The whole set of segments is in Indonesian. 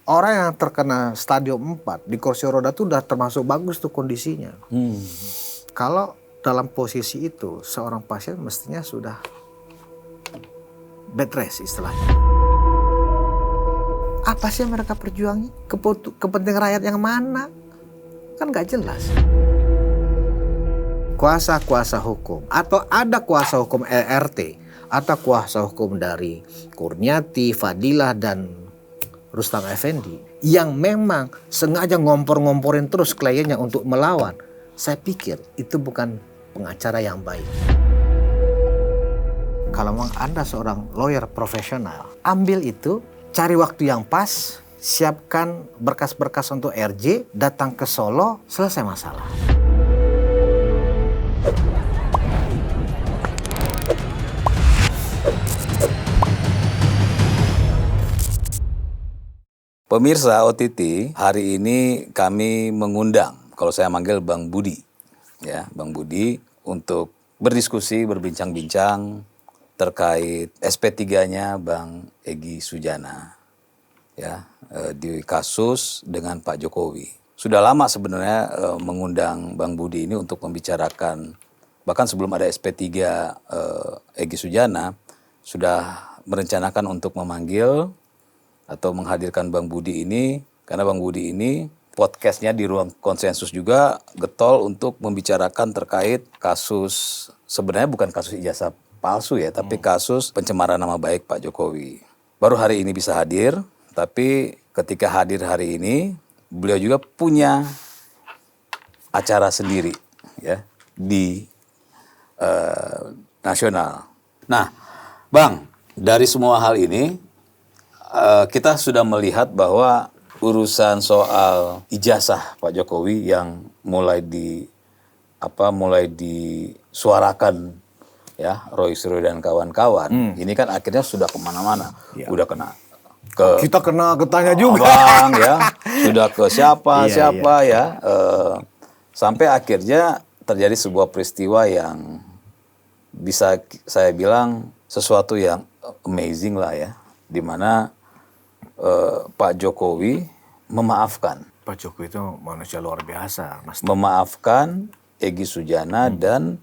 orang yang terkena stadium 4 di kursi roda tuh udah termasuk bagus tuh kondisinya. Kalau dalam posisi itu seorang pasien mestinya sudah bed rest istilahnya. Apa sih yang mereka perjuangi? Kepentingan rakyat yang mana? Kan nggak jelas. Kuasa-kuasa hukum atau ada kuasa hukum ERT atau kuasa hukum dari Kurniati, Fadilah dan Rustam Effendi yang memang sengaja ngompor-ngomporin terus kliennya untuk melawan. Saya pikir itu bukan pengacara yang baik. Kalau memang Anda seorang lawyer profesional, ambil itu, cari waktu yang pas, siapkan berkas-berkas untuk RJ, datang ke Solo, selesai masalah. Pemirsa OTT, hari ini kami mengundang, kalau saya manggil Bang Budi, ya Bang Budi, untuk berdiskusi, berbincang-bincang terkait SP3-nya Bang Egy Sujana, ya di kasus dengan Pak Jokowi. Sudah lama sebenarnya mengundang Bang Budi ini untuk membicarakan, bahkan sebelum ada SP3 Egy Sujana, sudah merencanakan untuk memanggil atau menghadirkan Bang Budi ini, karena Bang Budi ini podcastnya di Ruang Konsensus juga getol untuk membicarakan terkait kasus, sebenarnya bukan kasus ijazah palsu ya, tapi kasus pencemaran nama baik Pak Jokowi. Baru hari ini bisa hadir, tapi ketika hadir hari ini, beliau juga punya acara sendiri ya di nasional. Nah, Bang, dari semua hal ini kita sudah melihat bahwa urusan soal ijazah Pak Jokowi yang mulai disuarakan ya Roy Suryo dan kawan-kawan, ini kan akhirnya sudah kemana-mana, udah kena ke kita kena getahnya juga, Bang, ya sudah ke siapa ya, sampai akhirnya terjadi sebuah peristiwa yang bisa saya bilang sesuatu yang amazing lah ya, di mana Pak Jokowi memaafkan. Pak Jokowi itu manusia luar biasa, Mas. Memaafkan Egy Sujana dan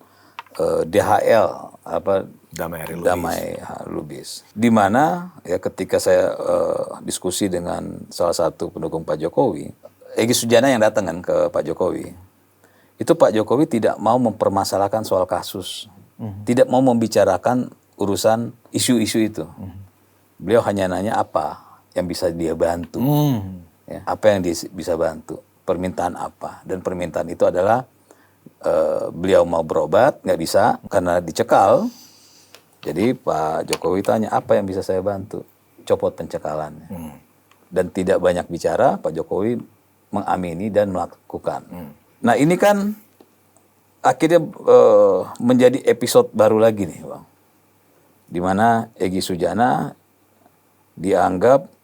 DHL Damai Lubis. Di mana ya ketika saya diskusi dengan salah satu pendukung Pak Jokowi, Egy Sujana yang datang kan ke Pak Jokowi. Itu Pak Jokowi tidak mau mempermasalahkan soal kasus. Tidak mau membicarakan urusan isu-isu itu. Beliau hanya nanya apa yang bisa dia bantu, ya, apa yang dia bisa bantu, permintaan apa, dan permintaan itu adalah beliau mau berobat, nggak bisa karena dicekal, jadi Pak Jokowi tanya apa yang bisa saya bantu, copot pencekalannya, dan tidak banyak bicara, Pak Jokowi mengamini dan melakukan. Nah ini kan akhirnya menjadi episode baru lagi nih Bang, di mana Egy Sujana dianggap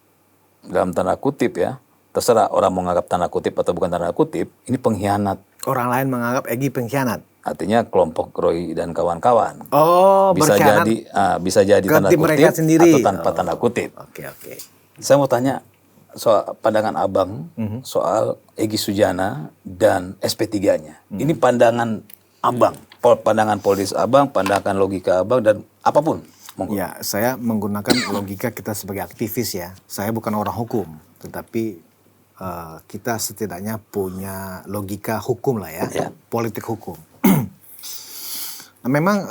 dalam tanda kutip ya, terserah orang mau menganggap tanda kutip atau bukan tanda kutip, ini pengkhianat. Orang lain menganggap Egy pengkhianat. Artinya kelompok Roy dan kawan-kawan. Oh, bisa jadi tanda kutip atau tanpa tanda kutip. Oke. Saya mau tanya soal pandangan Abang soal Egy Sujana dan SP3-nya. Ini pandangan Abang, pandangan politis Abang, pandangan logika Abang dan apapun. Ya, saya menggunakan logika kita sebagai aktivis ya. Saya bukan orang hukum, tetapi kita setidaknya punya logika hukum lah ya, politik hukum. Nah, memang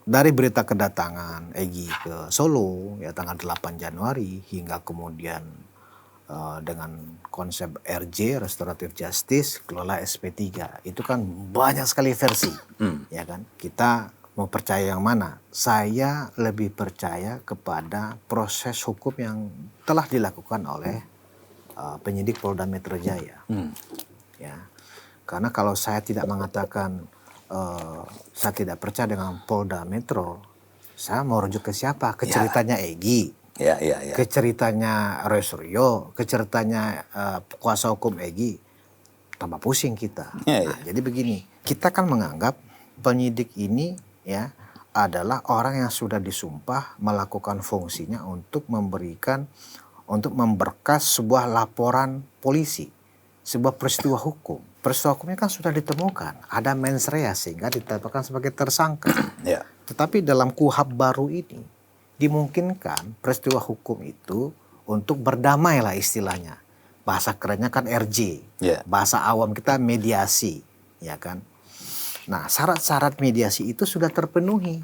dari berita kedatangan Egy ke Solo ya tanggal 8 Januari hingga kemudian dengan konsep RJ, Restoratif Justice, kelola SP3, itu kan banyak sekali versi, ya kan? Kita mau percaya yang mana? Saya lebih percaya kepada proses hukum yang telah dilakukan oleh penyidik Polda Metro Jaya. Ya, karena kalau saya tidak mengatakan saya tidak percaya dengan Polda Metro, saya mau rujuk ke siapa? Ke ceritanya Egy, ke ceritanya Roy Suryo, ke ceritanya kuasa hukum Egy, tambah pusing kita. Nah, jadi begini, kita kan menganggap penyidik ini ya adalah orang yang sudah disumpah melakukan fungsinya untuk memberikan untuk memberkas sebuah laporan polisi, sebuah peristiwa hukum. Peristiwa hukumnya kan sudah ditemukan, ada mens rea sehingga ditetapkan sebagai tersangka. Ya. Tetapi dalam KUHP baru ini dimungkinkan peristiwa hukum itu untuk berdamai lah istilahnya. Bahasa kerennya kan RJ, bahasa awam kita mediasi, ya kan. Nah, syarat-syarat mediasi itu sudah terpenuhi.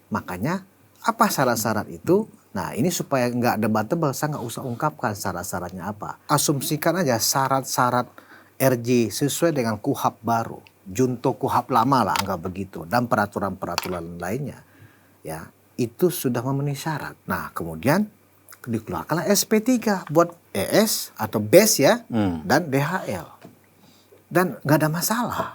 Makanya apa syarat-syarat itu? Nah, ini supaya nggak debatable, saya nggak usah ungkapkan syarat-syaratnya apa. Asumsikan aja syarat-syarat RJ sesuai dengan KUHP baru. Junto KUHP lama lah, anggap begitu. Dan peraturan-peraturan lainnya. Ya, itu sudah memenuhi syarat. Nah, kemudian dikeluarkanlah SP3 buat ES atau BES ya, dan DHL. Dan nggak ada masalah.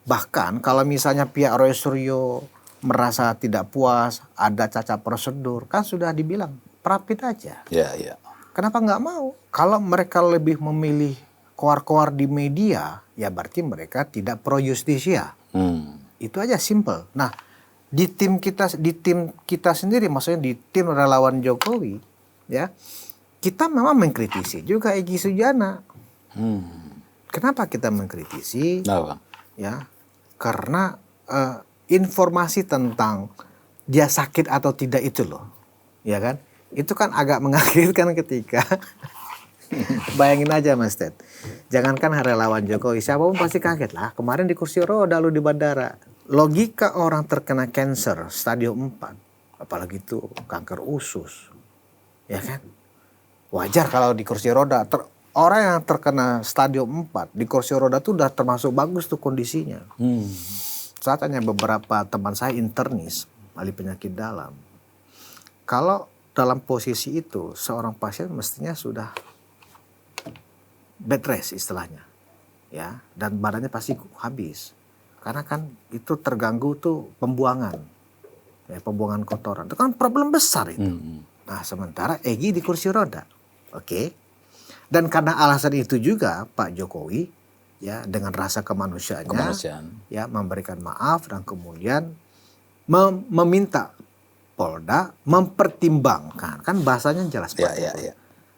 Bahkan kalau misalnya pihak Roy Suryo merasa tidak puas, ada cacat prosedur, kan sudah dibilang prapit aja. Ya, ya. Kenapa nggak mau? Kalau mereka lebih memilih koar-koar di media, ya berarti mereka tidak pro justisia. Itu aja simple. Nah, di tim kita sendiri, maksudnya di tim relawan Jokowi, ya kita memang mengkritisi juga Egy Sujana. Kenapa kita mengkritisi? Kenapa? Ya, karena informasi tentang dia sakit atau tidak itu loh, ya kan? Itu kan agak mengagetkan ketika bayangin aja Mas Ted, jangankan relawan Jokowi, siapapun pasti kaget lah. Kemarin di kursi roda lu di bandara, logika orang terkena cancer stadium 4, apalagi itu kanker usus, ya kan? Wajar kalau di kursi roda. Orang yang terkena stadium 4 di kursi roda tuh udah termasuk bagus tuh kondisinya. Saya tanya beberapa teman saya internis, ahli penyakit dalam. Kalau dalam posisi itu, seorang pasien mestinya sudah bed rest istilahnya. Ya, dan badannya pasti habis. Karena kan itu terganggu tuh pembuangan. Ya, pembuangan kotoran. Itu kan problem besar itu. Nah, sementara Egy di kursi roda. Oke. Dan karena alasan itu juga Pak Jokowi ya dengan rasa kemanusiaannya ya memberikan maaf dan kemudian meminta Polda mempertimbangkan, kan bahasanya jelas Pak.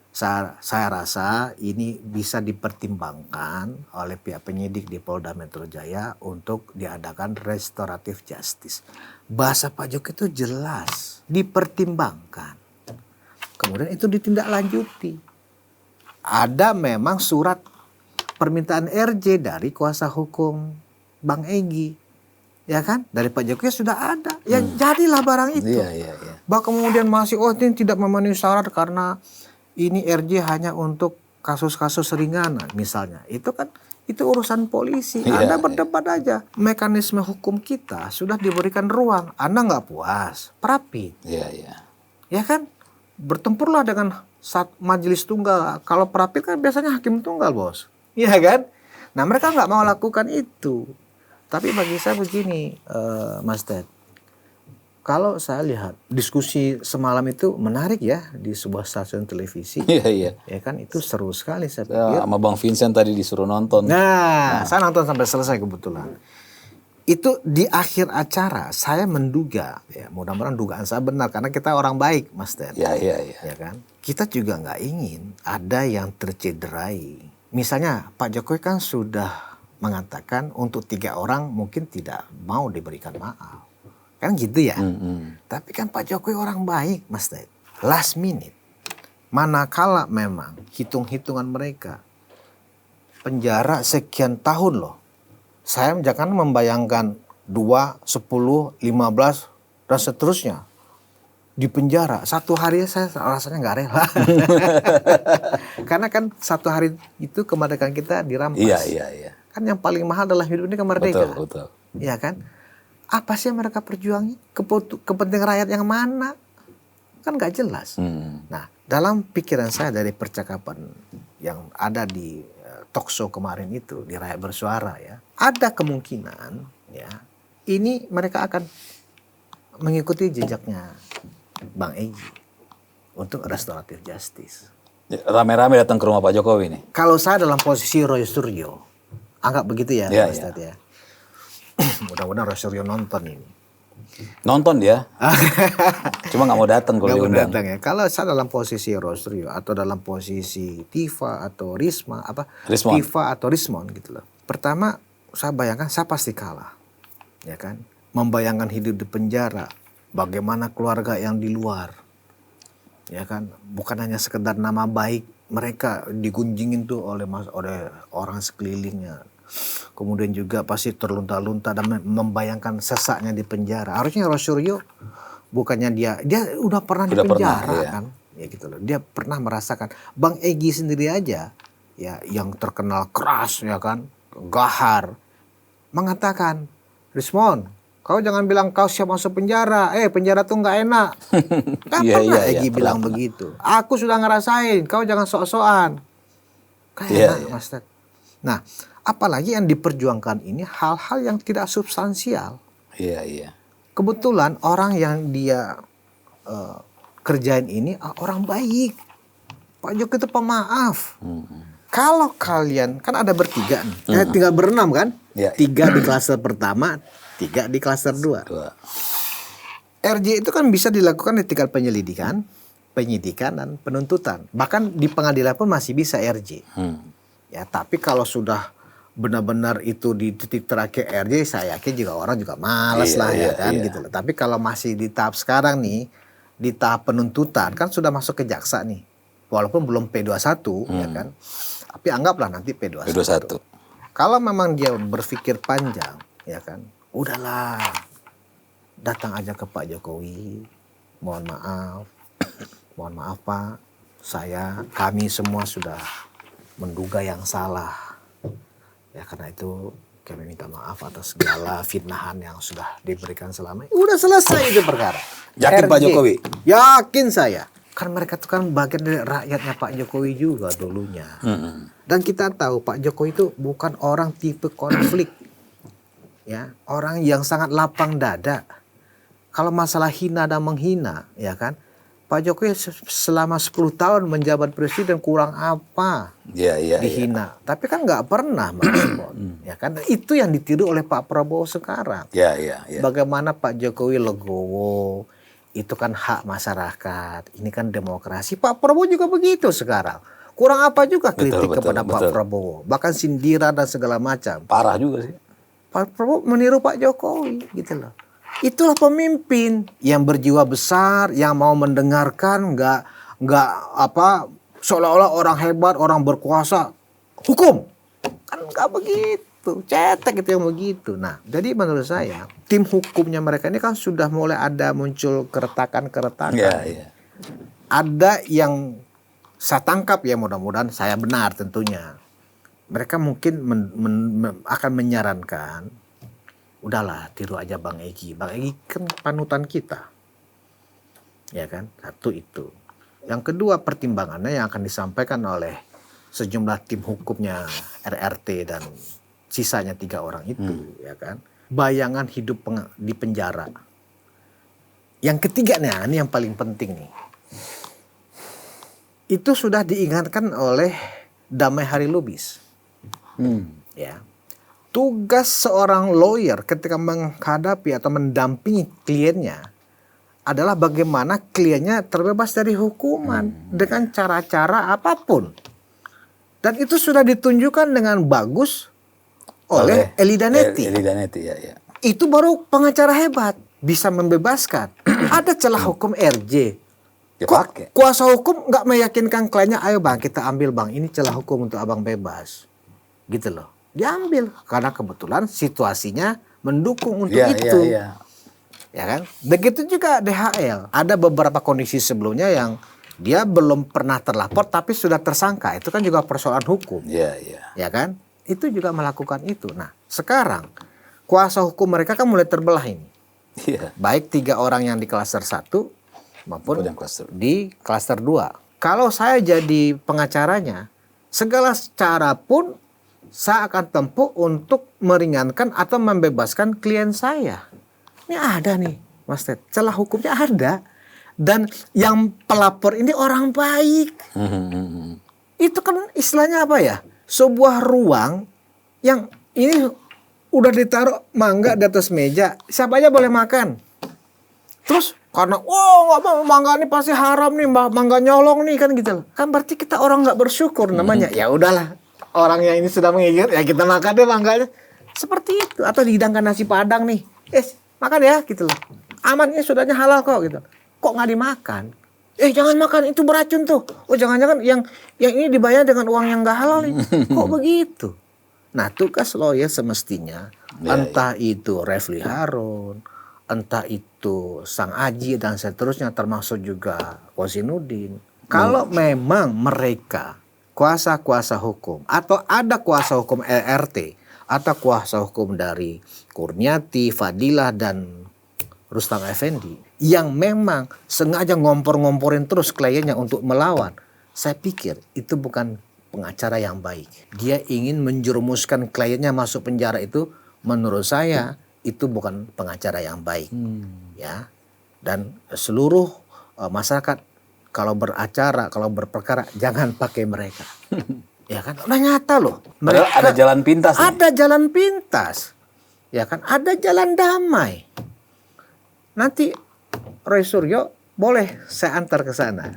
Saya rasa ini bisa dipertimbangkan oleh pihak penyidik di Polda Metro Jaya untuk diadakan restoratif justice. Bahasa Pak Jokowi itu jelas, dipertimbangkan. Kemudian itu ditindaklanjuti. Ada memang surat permintaan RJ dari kuasa hukum Bang Egy, ya kan? Dari Pak Jokowi sudah ada, ya jadilah barang itu. Bahkan kemudian masih ini tidak memenuhi syarat karena ini RJ hanya untuk kasus-kasus ringan, misalnya. Itu kan itu urusan polisi. Anda berdebat aja. Mekanisme hukum kita sudah diberikan ruang. Anda nggak puas, prapit. Ya kan? Bertempurlah dengan majelis tunggal. Kalau prapit kan biasanya hakim tunggal, bos. Iya kan? Nah, mereka nggak mau lakukan itu. Tapi bagi saya begini, Mas Ted. Kalau saya lihat diskusi semalam itu menarik ya di sebuah stasiun televisi. Ya kan, itu seru sekali saya pikir. Sama Bang Vincent tadi disuruh nonton. Nah, saya nonton sampai selesai kebetulan. Itu di akhir acara saya menduga, ya mudah-mudahan dugaan saya benar karena kita orang baik, Mas Ted. Ya kan? Kita juga nggak ingin ada yang tercederai. Misalnya Pak Jokowi kan sudah mengatakan untuk 3 orang mungkin tidak mau diberikan maaf. Kan gitu ya. Tapi kan Pak Jokowi orang baik, Mas Ted. Last minute. Manakala memang hitung-hitungan mereka penjara sekian tahun loh. Saya jangan membayangkan 2, 10, 15 dan seterusnya di penjara. 1 hari saya rasanya nggak rela. Karena kan 1 hari itu kemerdekaan kita dirampas. Kan yang paling mahal dalam hidup ini kemerdekaan. Betul. Iya kan? Apa sih yang mereka perjuangi? Kepentingan rakyat yang mana? Kan nggak jelas. Nah, dalam pikiran saya dari percakapan yang ada di talk show kemarin itu di Rakyat Bersuara ya, ada kemungkinan ya ini mereka akan mengikuti jejaknya Bang Egy untuk restoratif justice. Rame-rame datang ke rumah Pak Jokowi nih. Kalau saya dalam posisi Roy Suryo, anggap begitu ya, Mas Ted ya. Mudah-mudahan Roy Suryo nonton ini. Nonton dia, cuma nggak mau datang kalau Nggak mau diundang. datang ya. Kalau saya dalam posisi Rosrio atau dalam posisi Tifa atau Risma Rismon. Tifa atau Rismon gitu loh. Pertama saya bayangkan saya pasti kalah, ya kan. Membayangkan hidup di penjara, bagaimana keluarga yang di luar, ya kan. Bukan hanya sekedar nama baik mereka digunjingin tuh oleh orang sekelilingnya. Kemudian juga pasti terlunta-lunta dan membayangkan sesaknya di penjara. Harusnya Rosrio bukannya dia udah pernah di penjara iya. kan, ya gitu loh. Dia pernah merasakan. Bang Egy sendiri aja, ya yang terkenal keras ya kan, gahar, mengatakan, Rismon, kau jangan bilang kau siap masuk penjara. Penjara tuh nggak enak. Kan pernah Egy bilang begitu. Aku sudah ngerasain. Kau jangan sok-sokan. Kayak enak, Mas Ted. Nah, apalagi yang diperjuangkan ini hal-hal yang tidak substansial. Iya. Kebetulan orang yang dia kerjain ini orang baik. Pak Jokowi itu pemaaf. Kalau kalian kan ada bertiga nih, tinggal berenam kan? Ya. 3 di klaster pertama, 3 di klaster 2. RJ itu kan bisa dilakukan di tingkat penyelidikan, penyidikan dan penuntutan. Bahkan di pengadilan pun masih bisa RJ. Ya, tapi kalau sudah benar-benar itu di titik terakhir RJ, saya yakin juga orang juga malas gitu loh. Tapi kalau masih di tahap sekarang nih, di tahap penuntutan kan sudah masuk ke jaksa nih. Walaupun belum P21 ya kan. Tapi anggaplah nanti P21. Kalau memang dia berpikir panjang ya kan, udahlah datang aja ke Pak Jokowi. Mohon maaf Pak, kami semua sudah menduga yang salah. Ya karena itu kami minta maaf atas segala fitnahan yang sudah diberikan selama ini. Udah selesai itu perkara. Yakin Pak Jokowi? Yakin saya. Kan mereka itu kan bagian dari rakyatnya Pak Jokowi juga dulunya. Dan kita tahu Pak Jokowi itu bukan orang tipe konflik. Ya, orang yang sangat lapang dada. Kalau masalah hina dan menghina, ya kan? Pak Jokowi selama 10 tahun menjabat presiden kurang apa dihina. Tapi kan nggak pernah merespon. Ya kan? Itu yang ditiru oleh Pak Prabowo sekarang. Bagaimana Pak Jokowi legowo, itu kan hak masyarakat. Ini kan demokrasi. Pak Prabowo juga begitu sekarang. Kurang apa juga kritik kepada Pak Prabowo. Bahkan sindiran dan segala macam. Parah juga sih. Pak Prabowo meniru Pak Jokowi gitu loh. Itulah pemimpin yang berjiwa besar, yang mau mendengarkan, nggak seolah-olah orang hebat, orang berkuasa, hukum kan nggak begitu, cetek itu yang begitu. Nah, jadi menurut saya tim hukumnya mereka ini kan sudah mulai ada muncul keretakan. Ada yang saya tangkap ya, mudah-mudahan saya benar tentunya. Mereka mungkin akan menyarankan, udahlah tiru aja Bang Egy. Bang Egy kan panutan kita. Ya kan? Satu itu. Yang kedua pertimbangannya yang akan disampaikan oleh sejumlah tim hukumnya RRT dan sisanya 3 orang itu. Ya kan? Bayangan hidup di penjara. Yang ketiga nih, ini yang paling penting nih. Itu sudah diingatkan oleh Damai Hari Lubis. Ya. Tugas seorang lawyer ketika menghadapi atau mendampingi kliennya adalah bagaimana kliennya terbebas dari hukuman dengan cara-cara apapun. Dan itu sudah ditunjukkan dengan bagus oleh Eli Danetti. Ya. Itu baru pengacara hebat, bisa membebaskan. Ada celah hukum RJ. Kok kuasa hukum nggak meyakinkan kliennya, ayo Bang kita ambil Bang, ini celah hukum untuk abang bebas. Gitu loh. Diambil karena kebetulan situasinya mendukung untuk itu. Ya kan? Begitu juga DHL. Ada beberapa kondisi sebelumnya yang dia belum pernah terlapor tapi sudah tersangka. Itu kan juga persoalan hukum. Ya kan? Itu juga melakukan itu. Nah, sekarang kuasa hukum mereka kan mulai terbelah ini. Baik 3 orang yang di klaster 1 maupun di klaster 2. Kalau saya jadi pengacaranya, segala cara pun saya akan tempuh untuk meringankan atau membebaskan klien saya. Ini ada nih, Mas Ted. Celah hukumnya ada. Dan yang pelapor ini orang baik. Itu kan istilahnya apa ya? Sebuah ruang yang ini udah ditaruh mangga di atas meja. Siapa aja boleh makan. Terus karena nggak mau, mangga ini pasti haram nih, mangga nyolong nih kan gitu loh. Kan berarti kita orang nggak bersyukur namanya. Ya udahlah, orang yang ini sudah menggigit ya kita makan deh mangganya. Seperti itu. Atau dihidangkan nasi padang nih, makan ya gitu loh. Aman, ini sudahnya halal kok gitu. Kok nggak dimakan? Jangan makan, itu beracun tuh. Oh jangan-jangan yang ini dibayar dengan uang yang nggak halal nih. Kok begitu? Nah tugas lawyer semestinya entah itu Refli Harun, entah itu Sang Aji dan seterusnya, termasuk juga Kozinudin. Kalau memang mereka kuasa-kuasa hukum atau ada kuasa hukum RT atau kuasa hukum dari Kurniati, Fadilah dan Rustam Effendi yang memang sengaja ngompor-ngomporin terus kliennya untuk melawan, saya pikir itu bukan pengacara yang baik. Dia ingin menjerumuskan kliennya masuk penjara, itu menurut saya itu bukan pengacara yang baik. Ya. Dan seluruh masyarakat kalau beracara, kalau berperkara jangan pakai mereka. Ya kan? Udah nyata loh. Mereka ada jalan pintas. Ada jalan pintas. Ya kan? Ada jalan damai. Nanti Roy Suryo boleh saya antar ke sana.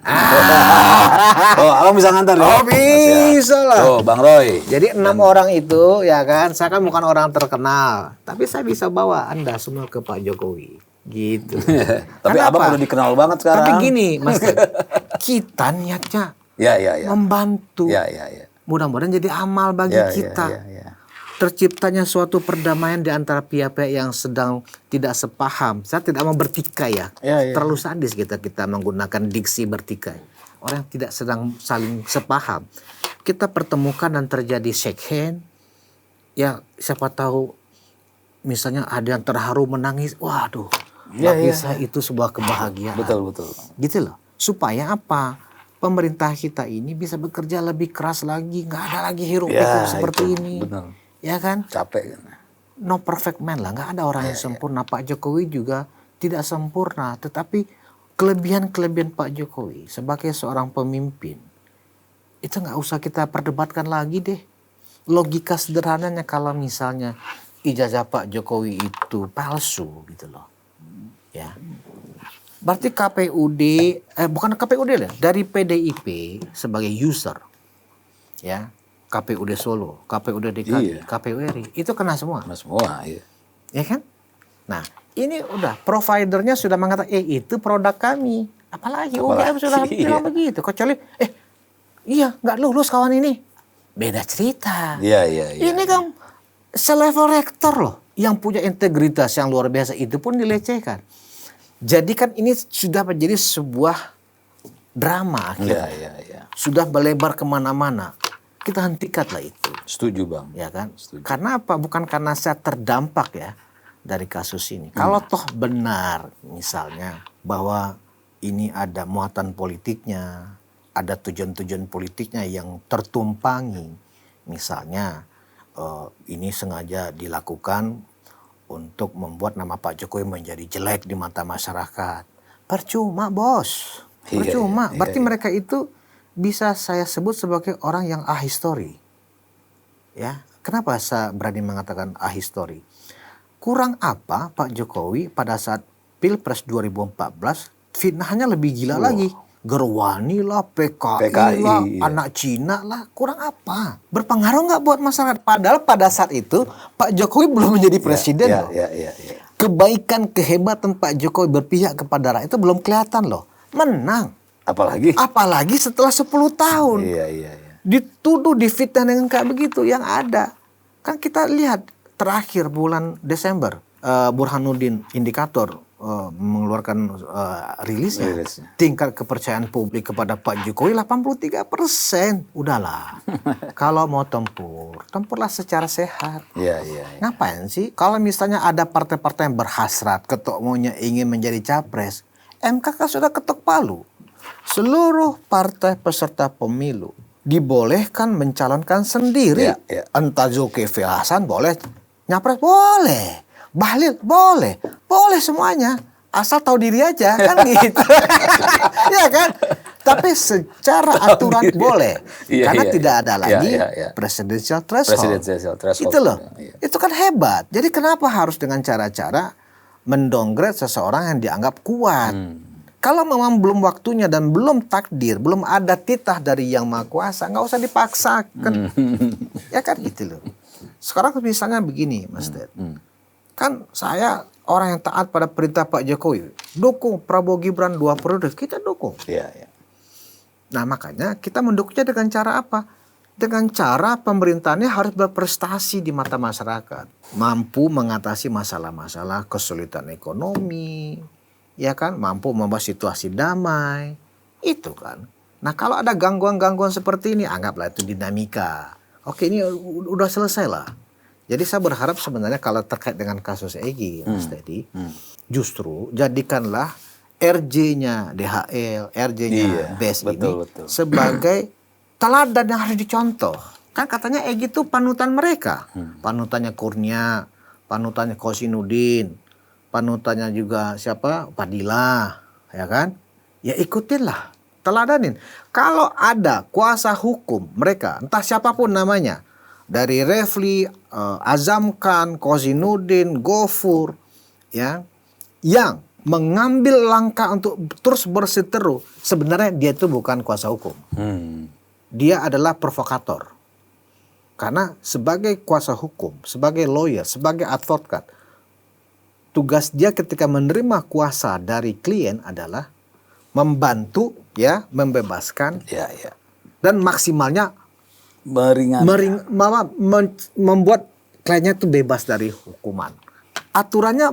Oh, abang bisa ngantar ya? Oh, bisa lah. Oh, Bang Roy. Jadi 6 orang itu, ya kan, saya kan bukan orang terkenal, tapi saya bisa bawa Anda semua ke Pak Jokowi, gitu. Tapi Kenapa? abang udah dikenal banget sekarang. Tapi gini, Mas, kita niatnya Ya. membantu. Ya. Mudah-mudahan jadi amal bagi kita. Ya. Terciptanya suatu perdamaian di antara pihak-pihak yang sedang tidak sepaham. Saya tidak mau bertikai ya. Terlalu sadis kita menggunakan diksi bertikai. Orang yang tidak sedang saling sepaham. Kita pertemukan dan terjadi shake hand. Ya siapa tahu misalnya ada yang terharu menangis. Waduh, bagi saya itu sebuah kebahagiaan. Betul. Gitu loh. Supaya apa? Pemerintah kita ini bisa bekerja lebih keras lagi. Nggak ada lagi hiruk-pikuk seperti ini. Benar. Ya kan? Capek. No perfect man lah, nggak ada orang yang sempurna. Pak Jokowi juga tidak sempurna, tetapi kelebihan-kelebihan Pak Jokowi sebagai seorang pemimpin itu nggak usah kita perdebatkan lagi deh. Logika sederhananya kalau misalnya ijazah Pak Jokowi itu palsu gitu loh, ya. Berarti KPUD, bukan KPUD lah, dari PDIP sebagai user, ya. KPUD Solo, KPUD DKI, KPU RI, itu kena semua. Kena semua, iya. Ya kan? Nah, ini udah providernya sudah mengatakan, itu produk kami. Apalagi UGM sudah bilang begitu. Kecuali, nggak lulus kawan ini. Beda cerita. Iya. Ini kan selevel rektor loh, yang punya integritas yang luar biasa, itu pun dilecehkan. Jadi kan ini sudah menjadi sebuah drama akhirnya. Iya. Sudah melebar kemana-mana. Kita hentikanlah itu. Setuju Bang. Ya kan? Setuju. Karena apa? Bukan karena saya terdampak ya dari kasus ini. Kalau toh benar misalnya bahwa ini ada muatan politiknya, ada tujuan-tujuan politiknya yang tertumpangi. Misalnya ini sengaja dilakukan untuk membuat nama Pak Jokowi menjadi jelek di mata masyarakat. Percuma bos. Percuma. Berarti mereka itu bisa saya sebut sebagai orang yang ahistori. Ya, kenapa saya berani mengatakan ahistori? Kurang apa Pak Jokowi pada saat Pilpres 2014 fitnahnya lebih gila lagi. Gerwani lah, PKI lah, anak Cina lah, kurang apa? Berpengaruh nggak buat masyarakat? Padahal pada saat itu Pak Jokowi belum menjadi presiden loh. Kebaikan, kehebatan Pak Jokowi berpihak kepada rakyat itu belum kelihatan loh. Menang. Apalagi setelah 10 tahun. Iya. Dituduh, difitnah dengan kayak begitu yang ada. Kan kita lihat terakhir bulan Desember, Burhanuddin Indikator mengeluarkan rilisnya. Tingkat kepercayaan publik kepada Pak Jokowi 83%. Udahlah. Kalau mau tempurlah secara sehat. Iya. Ngapain sih? Kalau misalnya ada partai-partai yang berhasrat ketok maunya ingin menjadi capres, MK kan sudah ketok palu. Seluruh partai peserta pemilu dibolehkan mencalonkan sendiri. Entah Zulkifli Hasan boleh nyapres, boleh. Bahlil boleh semuanya. Asal tahu diri aja kan gitu. Ya kan? Tapi secara aturan boleh. Karena tidak ada lagi presidential threshold. Itu loh. Itu kan hebat. Jadi kenapa harus dengan cara-cara mendowngrade seseorang yang dianggap kuat. Kalau memang belum waktunya dan belum takdir, belum ada titah dari Yang Maha Kuasa, nggak usah dipaksakan. Ya kan gitu loh. Sekarang misalnya begini, Mas Ted. Kan saya orang yang taat pada perintah Pak Jokowi. Dukung Prabowo Gibran 2 periode, kita dukung. Iya, iya. Nah makanya kita mendukungnya dengan cara apa? Dengan cara pemerintahannya harus berprestasi di mata masyarakat. Mampu mengatasi masalah-masalah kesulitan ekonomi. Ya kan? Mampu membuat situasi damai. Itu kan. Nah kalau ada gangguan-gangguan seperti ini, anggaplah itu dinamika. Oke, ini udah selesai lah. Jadi saya berharap sebenarnya kalau terkait dengan kasus Egy, Mas Teddy, justru jadikanlah RJ-nya DHL, RJ-nya BES ini sebagai teladan yang harus dicontoh. Kan katanya Egy itu panutan mereka. Panutannya Kurnia, panutannya Kosinudin, panutannya juga siapa? Padilla, ya kan? Ya ikutinlah, teladanin. Kalau ada kuasa hukum mereka, entah siapapun namanya, dari Refli, Azam Khan, Kosinudin, Gofur, ya, yang mengambil langkah untuk terus berseteru, sebenarnya dia itu bukan kuasa hukum. Dia adalah provokator. Karena sebagai kuasa hukum, sebagai lawyer, sebagai advokat, tugas dia ketika menerima kuasa dari klien adalah membantu, ya, membebaskan, dan maksimalnya membuat kliennya itu bebas dari hukuman. Aturannya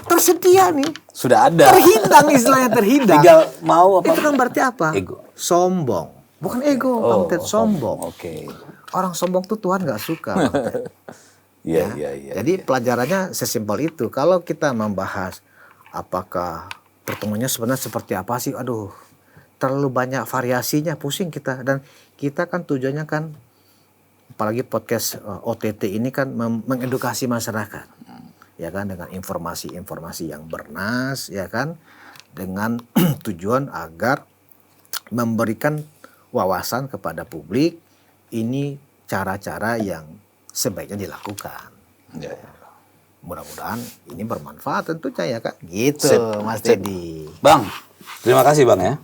tersedia nih. Sudah ada. Terhidang, istilahnya terhidang. Tinggal mau apa? Itu kan berarti apa? Ego. Sombong. Bukan ego, Bang Ted, sombong. Oke. Orang sombong tuh Tuhan nggak suka, Bang Ted. Iya. Jadi pelajarannya sesimpel itu. Kalau kita membahas apakah pertemuannya sebenarnya seperti apa sih? Aduh, terlalu banyak variasinya, pusing kita. Dan kita kan tujuannya kan, apalagi podcast OTT ini kan mengedukasi masyarakat, ya kan, dengan informasi-informasi yang bernas, ya kan, dengan tujuan agar memberikan wawasan kepada publik. Ini cara-cara yang sebaiknya dilakukan. Ya. Mudah-mudahan ini bermanfaat tentunya, ya kan, gitu. Mas Teddy. Bang, terima kasih Bang ya.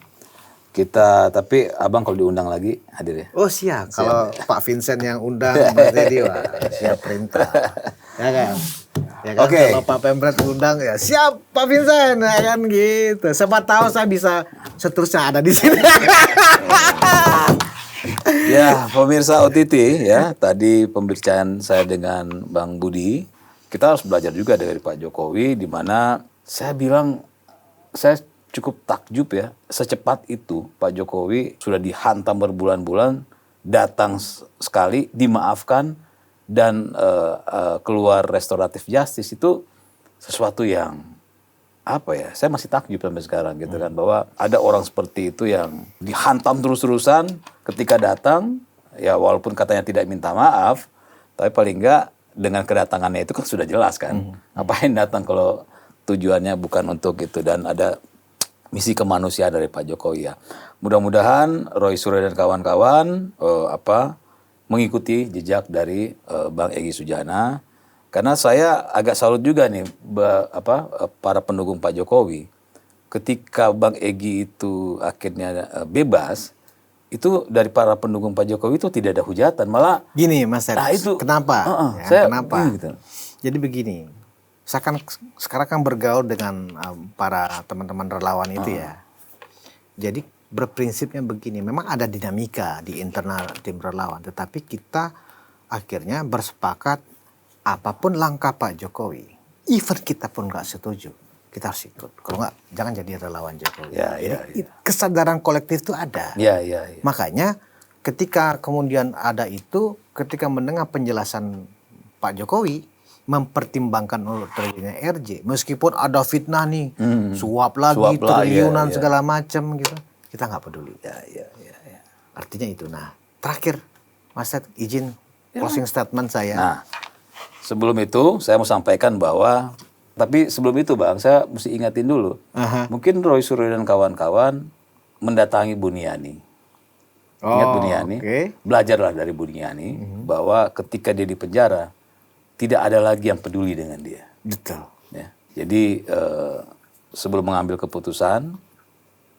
Tapi Abang kalau diundang lagi hadir ya. Oh siap. Kalau Pak Vincent yang undang Mas Teddy, wah, siap perintah. Ya kan? Ya kan? Oke. Kalau Pak Pemret undang, ya siap Pak Vincent, ya kan gitu. Siapa tahu saya bisa seterusnya ada di sini. Ya, pemirsa OTT ya, tadi pembicaraan saya dengan Bang Budi. Kita harus belajar juga dari Pak Jokowi, di mana saya bilang saya cukup takjub ya, secepat itu Pak Jokowi sudah dihantam berbulan-bulan, datang sekali, dimaafkan, dan keluar restoratif justice. Itu sesuatu yang apa ya, saya masih takjub sampai sekarang gitu kan, bahwa ada orang seperti itu yang dihantam terus-terusan, ketika datang ya walaupun katanya tidak minta maaf, tapi paling enggak dengan kedatangannya itu kan sudah jelas kan, ngapain datang kalau tujuannya bukan untuk itu. Dan ada misi kemanusiaan dari Pak Jokowi ya. Mudah-mudahan Roy Suryo dan kawan-kawan mengikuti jejak dari Bang Egy Sujana. Karena saya agak salut juga nih para pendukung Pak Jokowi. Ketika Bang Egy itu akhirnya bebas, itu dari para pendukung Pak Jokowi itu tidak ada hujatan, malah gini Mas Ted, kenapa? Kenapa? Gitu. Jadi begini. Saya kan sekarang kan bergaul dengan para teman-teman relawan itu ya. Jadi berprinsipnya begini, memang ada dinamika di internal tim relawan, tetapi kita akhirnya bersepakat apapun langkah Pak Jokowi, even kita pun nggak setuju, kita harus ikut. Kalau nggak, jangan jadi relawan Jokowi. Kesadaran kolektif itu ada. Makanya ketika kemudian ada itu, ketika mendengar penjelasan Pak Jokowi, mempertimbangkan terjadinya RJ, meskipun ada fitnah nih, suap lagi, triliunan segala macam gitu, kita nggak peduli. Artinya itu. Nah, terakhir, Mas Ted, izin closing statement saya. Nah, sebelum itu saya mau sampaikan bahwa, tapi sebelum itu Bang, saya mesti ingatin dulu, mungkin Roy Suryo dan kawan-kawan mendatangi Buniani. Ingat Buniani, belajarlah dari Buniani bahwa ketika dia di penjara, tidak ada lagi yang peduli dengan dia. Betul. Ya. Jadi sebelum mengambil keputusan,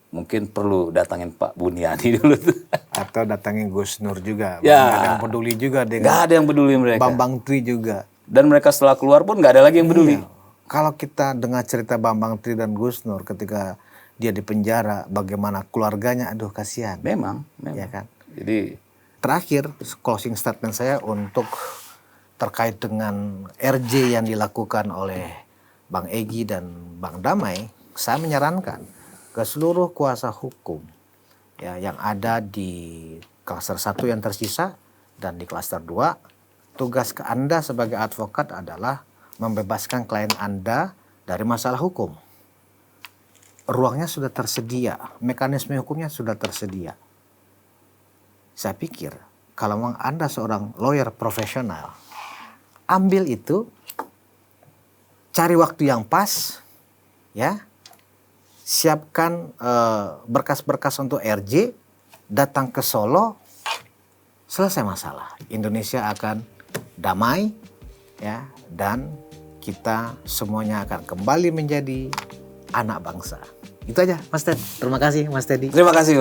mungkin perlu datangin Pak Buniani dulu tuh. Atau datangin Gus Nur juga. Ya. Nggak ada yang peduli juga dengan Nggak ada yang peduli mereka. Bambang Tri juga. Dan mereka setelah keluar pun nggak ada lagi yang peduli. Kalau kita dengar cerita Bambang Tri dan Gus Nur ketika dia di penjara, bagaimana keluarganya, aduh kasihan. Memang. Ya kan? Jadi Terakhir, closing statement saya untuk terkait dengan RJ yang dilakukan oleh Bang Egy dan Bang Damai, saya menyarankan ke seluruh kuasa hukum ya yang ada di klaster 1 yang tersisa dan di klaster 2, tugas ke Anda sebagai advokat adalah membebaskan klien Anda dari masalah hukum. Ruangnya sudah tersedia, mekanisme hukumnya sudah tersedia. Saya pikir kalau memang Anda seorang lawyer profesional, ambil itu, cari waktu yang pas, ya, siapkan berkas-berkas untuk RJ, datang ke Solo, selesai masalah. Indonesia akan damai, ya, dan kita semuanya akan kembali menjadi anak bangsa. Itu aja, Mas Ted. Terima kasih, Mas Teddy. terima kasih.